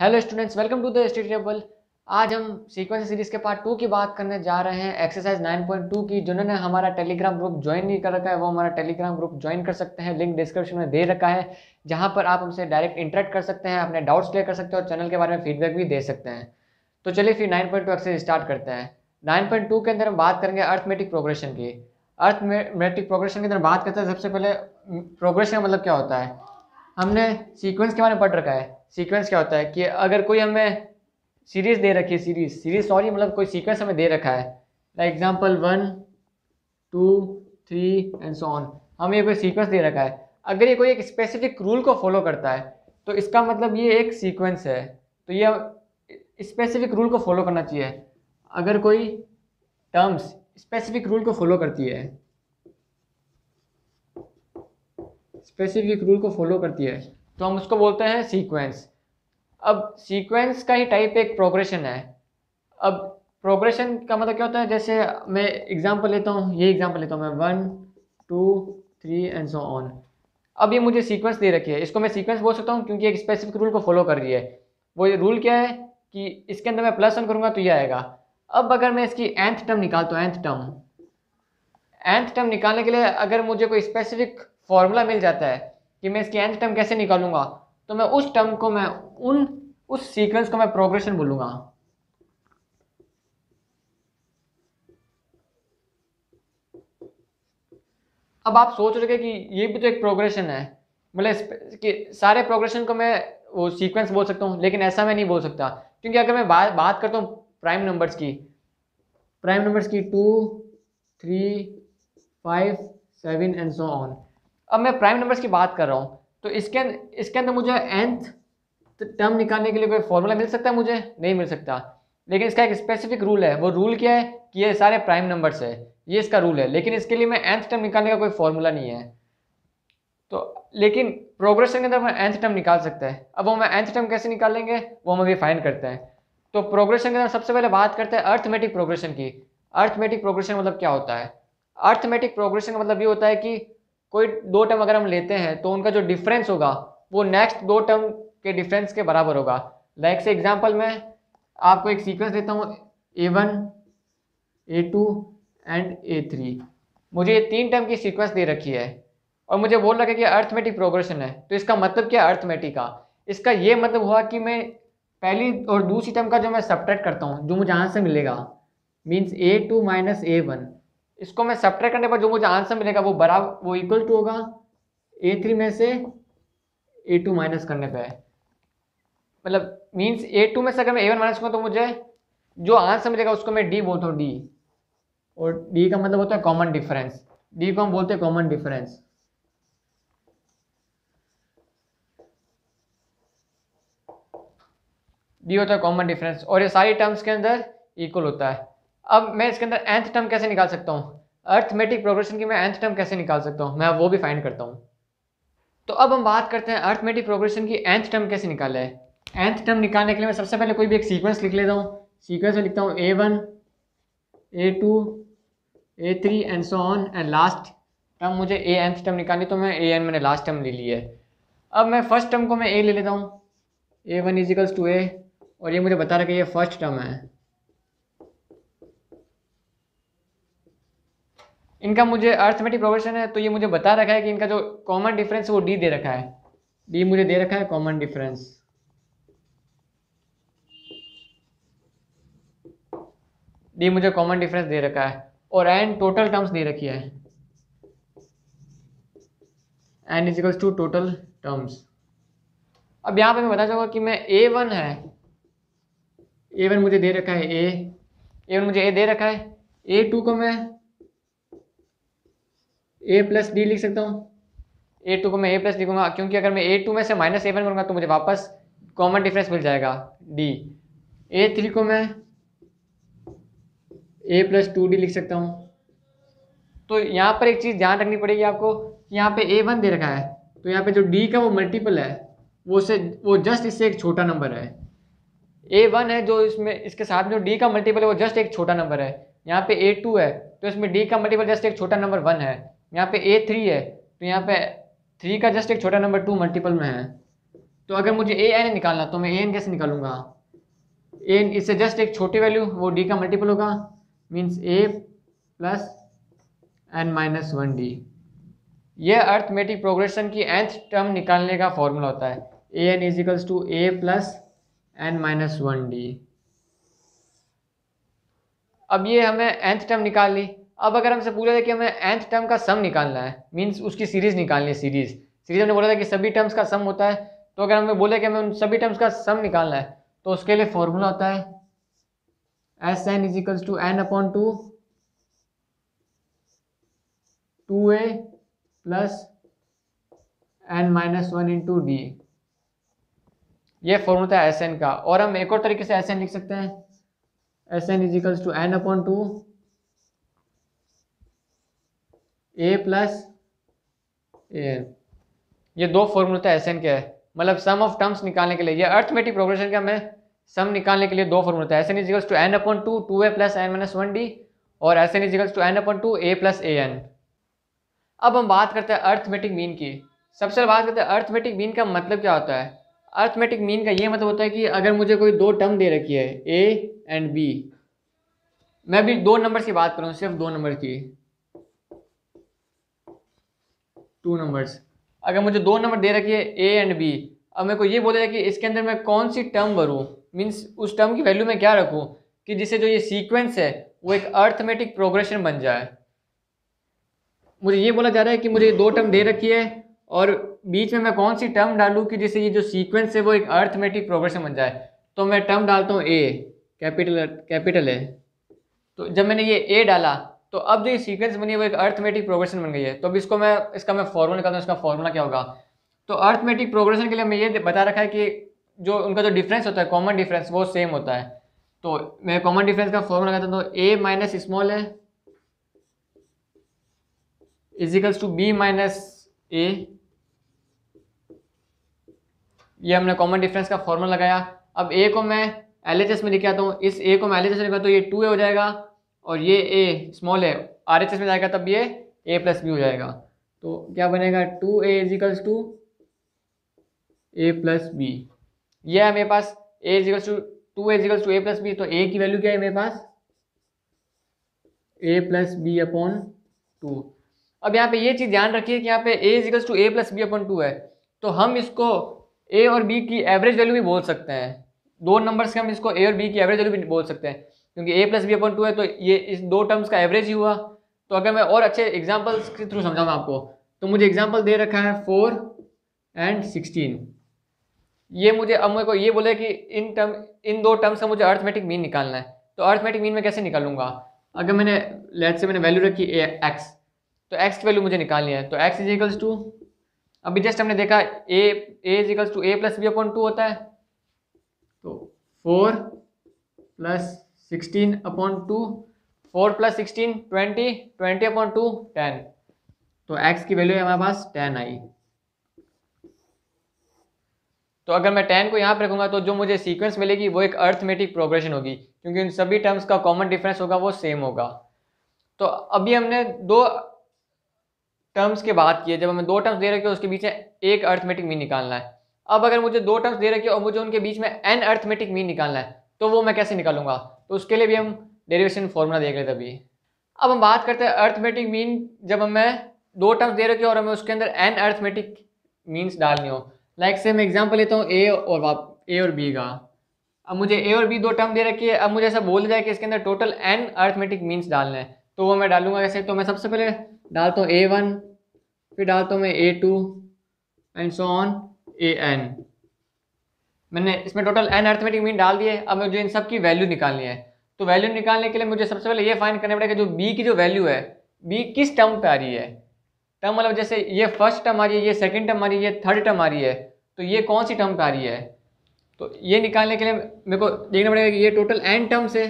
Hello students, welcome to the study table. आज हम sequence series के पार्ट 2 की बात करने जा रहे हैं, एक्सरसाइज 9.2 की। जिन्होंने हमारा टेलीग्राम ग्रुप ज्वाइन नहीं कर रखा है वो हमारा टेलीग्राम ग्रुप ज्वाइन कर सकते हैं। लिंक डिस्क्रिप्शन में दे रखा है, जहां पर आप हमसे डायरेक्ट इंटरेक्ट कर सकते हैं, अपने डाउट्स क्लियर कर सकते हैं और चैनल के बारे में फीडबैक भी दे सकते हैं। तो चलिए फिर 9.2 एक्सरसाइज स्टार्ट करते हैं। 9.2 के अंदर हम बात करेंगे अर्थमेटिक प्रोग्रेशन की। अर्थमेटिक प्रोग्रेशन के अंदर बात करते हैं, सबसे पहले प्रोग्रेशन का मतलब क्या होता है। हमने सीक्वेंस के बारे में पढ़ रखा है। सीक्वेंस क्या होता है कि अगर कोई हमें सीरीज दे रखी है, सीरीज सॉरी मतलब कोई सीक्वेंस हमें दे रखा है, like example 1 2 3 and so on. हमें ये कोई सीक्वेंस दे रखा है, अगर ये कोई एक स्पेसिफिक रूल को फॉलो करता है तो इसका मतलब ये एक सीक्वेंस है। तो ये स्पेसिफिक रूल को फॉलो करना चाहिए। अगर कोई टर्म्स स्पेसिफिक रूल को फॉलो करती है, स्पेसिफिक रूल को फॉलो करती है, तो हम उसको बोलते हैं सीक्वेंस। अब सीक्वेंस का ही टाइप एक प्रोग्रेशन है। अब प्रोग्रेशन का मतलब क्या होता है, जैसे मैं एग्जांपल लेता हूँ, ये एग्जांपल लेता हूँ मैं 1 2 3 एंड सो ऑन। अब ये मुझे सीक्वेंस दे रखी है, इसको मैं सीक्वेंस बोल सकता हूँ क्योंकि एक स्पेसिफिक रूल को फॉलो कर रही है। वो ये रूल क्या है कि इसके अंदर मैं +1 करूँगा तो ये आएगा। अब अगर मैं इसकी nth टर्म निकालता हूँ, nth टर्म निकालने के लिए अगर मुझे कोई स्पेसिफिक फॉर्मूला मिल जाता है कि मैं इसकी nth टर्म कैसे निकालूंगा, तो मैं उस टर्म को मैं उस सीक्वेंस को मैं प्रोग्रेशन बोलूंगा। अब आप सोच रहे हैं कि ये भी तो एक प्रोग्रेशन है, मतलब कि सारे प्रोग्रेशन को मैं वो सीक्वेंस बोल सकता हूँ, लेकिन ऐसा मैं नहीं बोल सकता क्योंकि अगर मैं बात करता हूँ प्राइम नंबर्स की, 2 3 5 7 एंड सो ऑन। अब मैं प्राइम नंबर्स की बात कर रहा हूँ, तो इसके अंदर मुझे nth टर्म निकालने के लिए कोई फॉर्मूला मिल सकता है? मुझे नहीं मिल सकता, लेकिन इसका एक स्पेसिफिक रूल है। वो रूल क्या है कि ये सारे प्राइम नंबर्स है, ये इसका रूल है, लेकिन इसके लिए मैं nth टर्म निकालने का कोई फॉर्मूला नहीं है। तो लेकिन प्रोग्रेशन के अंदर मैं nth टर्म निकाल सकते हैं। अब वो मैं nth टर्म कैसे निकालेंगे वो हम अभी फाइंड करते हैं। तो प्रोग्रेशन के अंदर सबसे पहले बात करते हैं अर्थमेटिक प्रोग्रेशन की। अर्थमेटिक प्रोग्रेशन मतलब क्या होता है? अर्थमेटिक प्रोग्रेशन का मतलब ये होता है कि कोई दो टर्म अगर हम लेते हैं तो उनका जो डिफरेंस होगा वो नेक्स्ट दो टर्म के डिफरेंस के बराबर होगा। लाइक से एग्जांपल में आपको एक सीक्वेंस देता हूँ, A1 A2 एंड A3। मुझे ये 3 टर्म की सीक्वेंस दे रखी है और मुझे बोल रखा है कि अर्थमेटिक प्रोग्रेशन है। तो इसका मतलब क्या है अर्थमेटिक का? इसका ये मतलब हुआ कि मैं पहली और दूसरी टर्म का जो मैं सब्ट्रैक्ट करता हूँ, जो मुझे आंसर मिलेगा, मीन्स A2 माइनस A1, इसको मैं सब्ट्रैक्ट करने पर जो मुझे आंसर मिलेगा वो इक्वल टू होगा A3 में से A2 माइनस करने पे। मतलब मीन्स A2 में से अगर मैं A1 माइनस करूँ तो मुझे जो आंसर मिलेगा उसको मैं D बोलता हूँ, D। और D का मतलब होता है कॉमन डिफरेंस। D को हम बोलते हैं कॉमन डिफरेंस। D होता है कॉमन डिफरेंस और ये सारी टर्म्स के अंदर इक्वल होता है। अब मैं इसके अंदर nth टर्म कैसे निकाल सकता हूँ? अर्थमेटिक प्रोग्रेशन की मैं nth टर्म कैसे निकाल सकता हूँ, मैं वो भी फाइंड करता हूँ। तो अब हम बात करते हैं अर्थमेटिक प्रोग्रेशन की nth टर्म कैसे निकाले है। nth टर्म निकालने के लिए मैं सबसे पहले कोई भी एक सीक्वेंस लिख लेता हूँ। सीक्वेंस में लिखता हूँ A1 A2 A3 and so on, and last term मुझे nth टर्म निकालनी, तो मैं an मैंने लास्ट टर्म ले ली है। अब मैं फर्स्ट टर्म को मैं a ले लेता हूँ, A1 इजिकल्स टू a, और ये मुझे बता रहा है कि ये फर्स्ट टर्म है। इनका मुझे अर्थमेटिक प्रोग्रेशन है, तो ये मुझे बता रखा है कि इनका जो कॉमन डिफरेंस है वो D दे रखा है। D मुझे दे रखा है कॉमन डिफरेंस। D मुझे कॉमन डिफरेंस दे रखा है और n टोटल टर्म्स दे रखी है, n is equals to total terms. अब यहाँ पे मैं बता चाहूँगा कि मैं A1 है, A1 मुझे दे रखा है A1 मुझे A दे रखा है। A2 को मैं A प्लस D लिख सकता हूँ। A2 को मैं A प्लस लिखूंगा क्योंकि अगर मैं A2 में से माइनस A1 करूँगा तो मुझे वापस कॉमन डिफरेंस मिल जाएगा D। A3 को मैं A प्लस 2D लिख सकता हूँ। तो यहाँ पर एक चीज़ ध्यान रखनी पड़ेगी आपको, यहाँ पे A1 दे रखा है, तो यहाँ पे जो D का वो मल्टीपल है वो जस्ट इससे एक छोटा नंबर है। A1 है जो इसमें इसके साथ में जो D का मल्टीपल है वो जस्ट एक छोटा नंबर है। यहाँ पे A2 है तो इसमें D का मल्टीपल जस्ट एक छोटा नंबर 1 है। यहाँ पे A3 है तो यहाँ पे 3 का जस्ट एक छोटा नंबर 2 मल्टीपल में है। तो अगर मुझे ए एन निकालना तो मैं ए एन कैसे निकालूंगा, ए एन इससे जस्ट एक छोटी वैल्यू वो डी का मल्टीपल होगा, means A plus N minus one D. यह अर्थमेटिक प्रोग्रेशन की nth टर्म निकालने का फॉर्मूला होता है, A N is equals to A plus N minus one D. अब ये हमें nth टर्म निकाल ली। अब अगर हमसे पूछा था कि हमें nth टर्म का सम निकालना है, मीन्स उसकी सीरीज निकालनी है, सीरीज हमने बोला था कि सभी टर्म्स का सम होता है, तो अगर हमें बोले कि हमें उन सभी टर्म्स का सम निकालना है तो उसके लिए फॉर्मूला होता है S N is equals to N upon two A plus N minus one into D. ये फॉर्मूला था एस एन का। और हम एक और तरीके से एस एन लिख सकते हैं, S N is equals to N upon two A plus A N. ये दो फॉर्मूला था एस एन के, मतलब सम ऑफ टर्म्स निकालने के लिए। ये अर्थमेटिक प्रोग्रेशन का हमें सम निकालने के लिए दो फॉर्मूला था, S N is equals to N upon two A plus N minus one d, और s N is equals to N upon two A plus A n. अब हम बात करते हैं अर्थमेटिक मीन की। सबसे पहले बात करते हैं अर्थमेटिक मीन का मतलब क्या होता है। अर्थमेटिक मीन का ये मतलब होता है कि अगर मुझे कोई दो टर्म दे रखी है ए एंड बी, मैं भी दो नंबर्स की बात करूँ, सिर्फ दो नंबर की, टू नंबर्स। अगर मुझे दो नंबर दे रखी है ए एंड बी, अब मेरे को ये बोला जाए कि इसके अंदर मैं कौन सी टर्म भरूँ, मीन्स उस टर्म की वैल्यू में क्या रखूँ कि जिससे जो ये सीक्वेंस है वो एक अर्थमेटिक प्रोग्रेशन बन जाए। मुझे ये बोला जा रहा है कि मुझे दो टर्म दे रखी है और बीच में मैं कौन सी टर्म डालूँ कि जिससे ये जो सीक्वेंस है वो एक अर्थमेटिक प्रोग्रेशन बन जाए। तो मैं टर्म डालता हूँ ए, कैपिटल है। तो जब मैंने ये ए डाला तो अब जो ये सीक्वेंस बनी है वो एक अर्थमेटिक प्रोग्रेशन बन गई है। तो अब इसका मैं फॉर्मूला निकालता हूँ, इसका फॉर्मूला क्या होगा। तो अर्थमेटिक प्रोग्रेशन के लिए मैं ये बता रखा है कि जो उनका जो डिफरेंस होता है, कॉमन डिफरेंस, वो सेम होता है। तो मैं कॉमन डिफरेंस का फॉर्मूला लगाता हूँ, तो ए माइनस स्मॉल है is equals to B minus a. ये हमने कॉमन डिफरेंस का फॉर्मूला लगाया। अब ए को मैं LHS में लिख आता हूँ, इस ए को मैं LHS में लिखा तो ये 2a हो जाएगा, और ये ए स्मॉल है RHS में जाएगा तब ये a प्लस बी हो जाएगा। तो क्या बनेगा, 2a is equals to A plus B. यह है मेरे पास a is equals to 2a is equals to A plus B. तो a की वैल्यू क्या है मेरे पास, a plus B upon two. अब यहाँ पे ये चीज़ ध्यान रखिए कि यहाँ पे a is equals to A plus B upon two है, तो हम इसको a और b की एवरेज वैल्यू भी बोल सकते हैं। दो नंबर्स के हम इसको a और b की एवरेज वैल्यू भी बोल सकते हैं, क्योंकि a plus B upon two है तो ये इस दो टर्म्स का एवरेज ही हुआ। तो अगर मैं और अच्छे एग्जाम्पल्स के थ्रू समझाऊँ आपको, तो मुझे एग्जाम्पल दे रखा है 4 एंड 16। ये मुझे अब मेरे को ये बोले कि इन दो टर्म्स का मुझे अर्थमेटिक मीन निकालना है। तो अर्थमेटिक मीन में कैसे निकालूंगा, अगर मैंने वैल्यू रखी x, तो x की वैल्यू मुझे निकालनी है। तो x इज इक्वल्स टू, अभी जस्ट हमने देखा a is equals to A plus B upon two होता है, तो 4 plus 16 upon two, 4 plus 16 20 upon two 10। तो x की वैल्यू है हमारे पास 10 आई। तो अगर मैं 10 को यहाँ पे रखूँगा तो जो मुझे सीक्वेंस मिलेगी वो एक अर्थमेटिक प्रोग्रेशन होगी, क्योंकि उन सभी टर्म्स का कॉमन डिफरेंस होगा वो सेम होगा। तो अभी हमने दो टर्म्स की बात की है, जब हमें दो टर्म्स दे रखे हो उसके बीच में एक अर्थमेटिक मीन निकालना है। अब अगर मुझे दो टर्म्स दे रखे हो और मुझे उनके बीच में n अर्थमेटिक मीन निकालना है, तो वो मैं कैसे निकालूंगा, तो उसके लिए भी हम डेरिवेशन फॉर्मूला देख लेते अभी। अब हम बात करते हैं अर्थमेटिक मीन, जब हमें दो टर्म्स दे रखे हो और हमें उसके अंदर n अर्थमेटिक मीन्स डालनी हो। लाइक से मैं एग्जाम्पल लेता हूँ ए और बी का। अब मुझे ए और बी दो टर्म दे रखी है, अब मुझे ऐसा बोल जाए कि इसके अंदर टोटल n अर्थमेटिक मीन्स डालने हैं, तो वो मैं डालूंगा कैसे। तो मैं सबसे पहले डालता हूँ A1, फिर डालता हूँ मैं A2 and so on AN। मैंने इसमें टोटल n अर्थमेटिक मीन डाल दिए। अब मुझे इन सब की वैल्यू निकालनी है। तो वैल्यू निकालने के लिए मुझे सबसे पहले ये फाइंड करना पड़ेगा जो b की जो वैल्यू है, b किस टर्म पे आ रही है। टर्म मतलब जैसे ये फर्स्ट टर्म आ रही है, ये सेकंड टर्म आ रही है, ये थर्ड टर्म आ रही है, तो ये कौन सी टर्म पे आ रही है। तो ये निकालने के लिए मेरे को देखना पड़ेगा कि ये टोटल n टर्म्स है,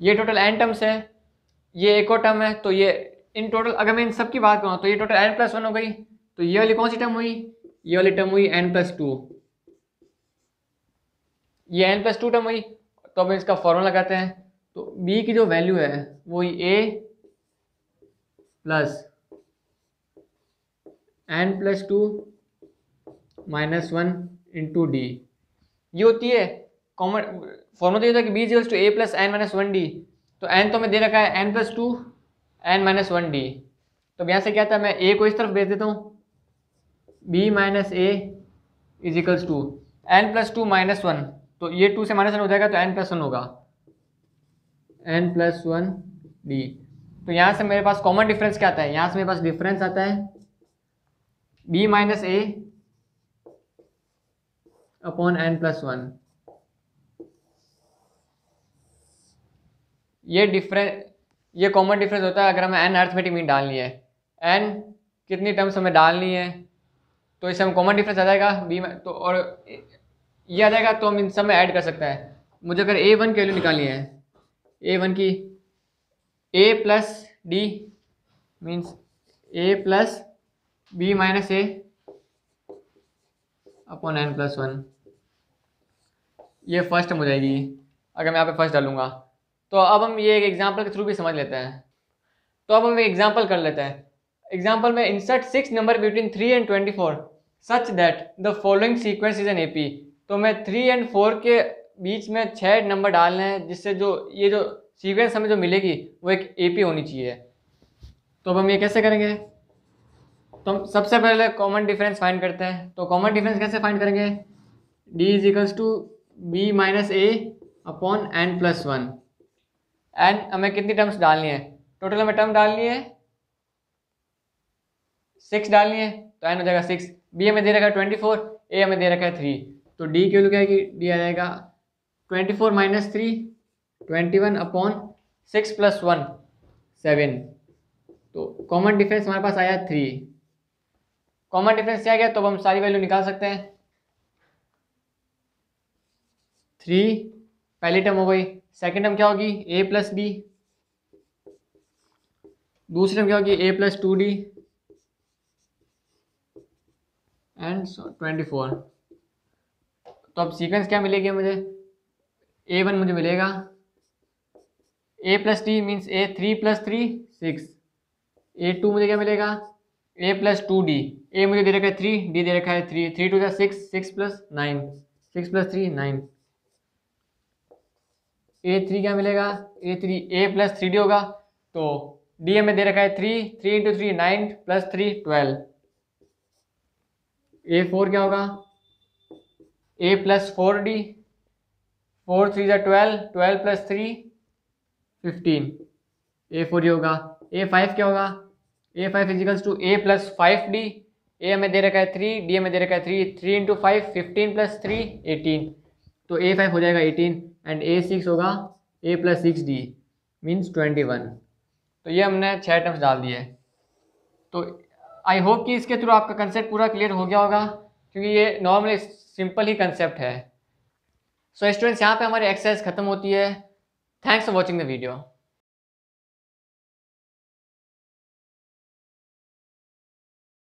ये टोटल n टर्म्स है, ये एक और टर्म है। तो ये इन टोटल अगर मैं इन सब की बात करूँ तो ये टोटल n+1 हो गई। तो ये वाली कौन सी टर्म हुई, ये वाली टर्म हुई n+2, ये n+2 टर्म हुई। तो अब इसका फॉर्मूला लगाते हैं। तो b की जो वैल्यू है वो a plus n plus 2 minus 1 into D. ये होती है कॉमन फॉर्मूला। तो ये होता है कि B equals to A plus N minus 1 D. तो एन तो हमें दे रखा है N plus 2 N minus 1 D. तो यहाँ से क्या था, मैं ए को इस तरफ भेज देता हूँ, B minus A is equals to N plus 2 minus 1। तो ये 2 से माइनस 1 हो जाएगा तो एन प्लस 1 होगा, एन प्लस 1 डी। तो यहाँ से मेरे पास कॉमन डिफरेंस क्या आता है, यहाँ से मेरे पास डिफरेंस आता है B minus A upon N plus 1। ये कॉमन डिफरेंस होता है अगर हमें एन अरिथमेटिक मीन डालनी है। एन कितनी टर्म्स हमें डालनी है, तो इससे हम कॉमन डिफरेंस आ जाएगा बी में, तो और ये आ जाएगा तो हम इन सब में ऐड कर सकते हैं। मुझे अगर a1 की वैल्यू निकालनी है, a1 की a plus D means a plus B minus A upon N plus 1। ये फर्स्ट टर्म हो जाएगी अगर मैं यहाँ पे फर्स्ट डालूंगा। तो अब हम ये एक एग्जांपल के थ्रू भी समझ लेते हैं। तो अब हम एक एग्जांपल कर लेते हैं। एग्जांपल में insert 6 number between 3 and 24 such that the following sequence is an AP. तो मैं 3 and 4 के बीच में 6 नंबर डालने हैं जिससे जो ये जो सीक्वेंस हमें जो मिलेगी वो एक एपी होनी चाहिए। तो अब हम ये कैसे करेंगे, तो हम सबसे पहले कॉमन डिफरेंस फाइंड करते हैं। तो कॉमन डिफरेंस कैसे फाइंड करेंगे, D is equals to B minus A upon N plus 1। N हमें कितनी टर्म्स डालनी है, टोटल हमें टर्म डालनी है 6 डालनी है, तो एन हो जाएगा 6। बी हमें दे रखा है 24, ए हमें दे रखा है 3। तो डी की वैल्यू क्या आएगी, डी आ जाएगा 24 माइनस 3 21 अपॉन 6 प्लस 1 7। तो कॉमन डिफरेंस हमारे पास आया 3। कॉमन डिफरेंस क्या गया, तो अब हम सारी वैल्यू निकाल सकते हैं। 3 पहली टर्म हो गई, सेकेंड टर्म क्या होगी a प्लस डी, दूसरी टर्म क्या होगी a प्लस 2d एंड 24। तो अब सीक्वेंस क्या मिलेगी मुझे, a1 मुझे मिलेगा a plus D means a 3 plus 3 6। a2 मुझे क्या मिलेगा a प्लस 2d, a मुझे दे रखा है 3, d दे रखा है 3, 3 2 6 6 प्लस 9 6 प्लस 3 9। a3 क्या मिलेगा, a3 a प्लस 3d होगा। तो d हमें दे रखा है 3, 3 इंटू 3 9 प्लस 3 12। a4 क्या होगा a plus 4d, 4 3 12 12 plus 3 15। a4 ये होगा। a5 क्या होगा, a5 is equals to a plus 5d, a हमें दे रखा है 3, d हमें दे रखा है 3, 3 इंटू 5 15 प्लस 3 18। तो a5 हो जाएगा 18 एंड a6 होगा a प्लस 6d मीन्स 21। तो ये हमने 6 टर्म्स डाल दिए। तो आई होप कि इसके थ्रू आपका कंसेप्ट पूरा क्लियर हो गया होगा, क्योंकि ये नॉर्मली सिंपल ही कंसेप्ट है। सो स्टूडेंट्स, यहाँ पे हमारी एक्सरसाइज खत्म होती है। Thanks for watching the video.